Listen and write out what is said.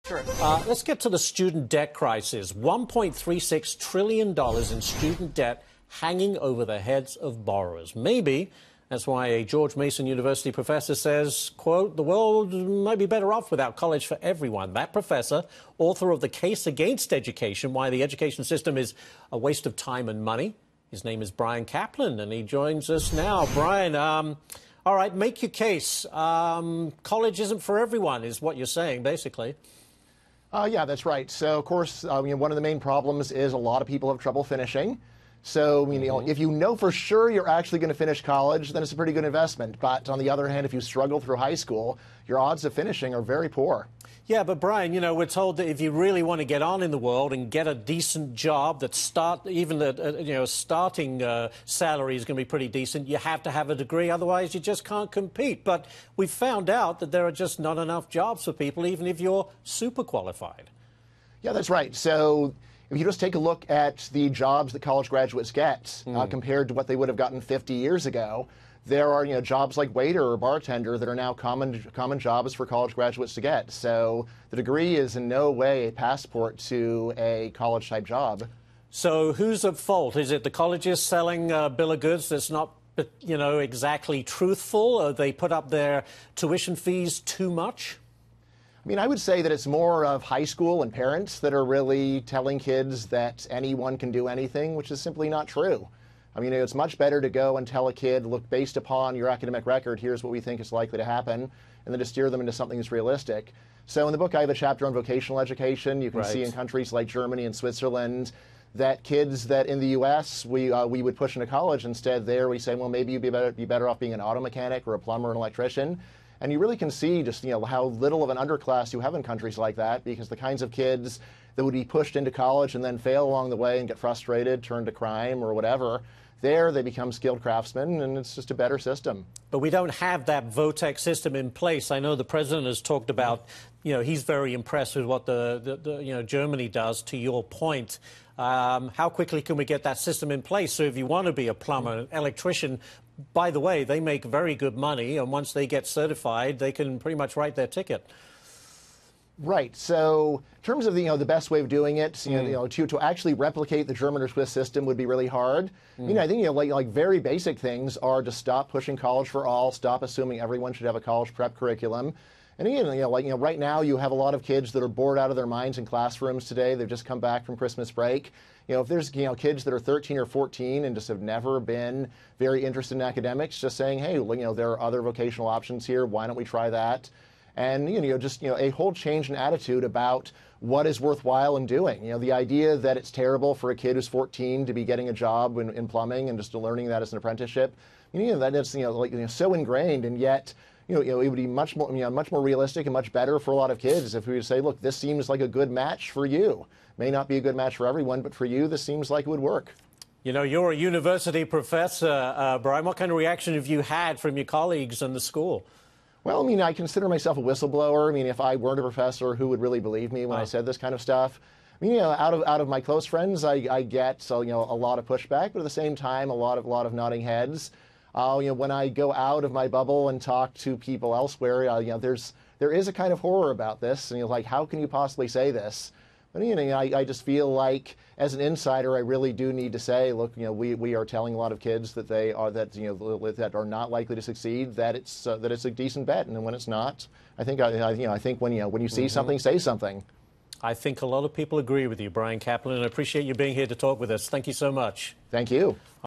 Sure. Let's get to the student debt crisis. $1.36 trillion in student debt hanging over the heads of borrowers. Maybe that's why a George Mason University professor says, quote, the world might be better off without college for everyone. That professor, author of The Case Against Education, Why the Education System is a Waste of Time and Money. His name is Bryan Caplan, and he joins us now. Bryan, all right, make your case. College isn't for everyone, is what you're saying, basically. Yeah, that's right. So, of course, one of the main problems is a lot of people have trouble finishing. So, if you know for sure you're actually going to finish college, then it's a pretty good investment. But on the other hand, if you struggle through high school, your odds of finishing are very poor. Yeah, but Bryan, we're told that if you really want to get on in the world and get a decent job that starting salary is going to be pretty decent, you have to have a degree, otherwise you just can't compete. But we've found out that there are just not enough jobs for people, even if you're super qualified. Yeah, that's right. So if you just take a look at the jobs that college graduates get compared to what they would have gotten 50 years ago, there are jobs like waiter or bartender that are now common jobs for college graduates to get. So the degree is in no way a passport to a college-type job. So who's at fault? Is it the colleges selling a bill of goods that's not exactly truthful? Or they put up their tuition fees too much? I would say that it's more of high school and parents that are really telling kids that anyone can do anything, which is simply not true. It's much better to go and tell a kid, look, based upon your academic record, here's what we think is likely to happen, and then to steer them into something that's realistic. So in the book, I have a chapter on vocational education. You can see in countries like Germany and Switzerland that kids that in the U.S. we would push into college. Instead, there we say, well, maybe you'd be better off being an auto mechanic or a plumber or an electrician. And you really can see just how little of an underclass you have in countries like that, because the kinds of kids that would be pushed into college and then fail along the way and get frustrated, turn to crime or whatever, there they become skilled craftsmen, and it's just a better system. But we don't have that VOTEC system in place. I know the president has talked about, he's very impressed with what the Germany does, to your point. How quickly can we get that system in place? So if you want to be a plumber, an electrician, by the way, they make very good money, and once they get certified, they can pretty much write their ticket. Right. So in terms of the best way of doing it, to actually replicate the German or Swiss system would be really hard. I think like very basic things are to stop pushing college for all, stop assuming everyone should have a college prep curriculum. And again, right now you have a lot of kids that are bored out of their minds in classrooms today. They've just come back from Christmas break. If there's kids that are 13 or 14 and just have never been very interested in academics, just saying, hey, there are other vocational options here. Why don't we try that? And just a whole change in attitude about what is worthwhile in doing. The idea that it's terrible for a kid who's 14 to be getting a job in plumbing and just learning that as an apprenticeship. That is so ingrained, and yet it would be much more realistic and much better for a lot of kids if we would say, look, this seems like a good match for you. May not be a good match for everyone, but for you, this seems like it would work. You're a university professor, Bryan. What kind of reaction have you had from your colleagues in the school? Well, I consider myself a whistleblower. If I weren't a professor, who would really believe me when I said this kind of stuff? Out of my close friends, I get a lot of pushback, but at the same time, a lot of nodding heads. When I go out of my bubble and talk to people elsewhere, there is a kind of horror about this, and like, how can you possibly say this? But I just feel like, as an insider, I really do need to say, look, we are telling a lot of kids that that are not likely to succeed, that it's a decent bet, and when it's not, I think when you see something, say something. I think a lot of people agree with you, Bryan Caplan, and I appreciate you being here to talk with us. Thank you so much. Thank you.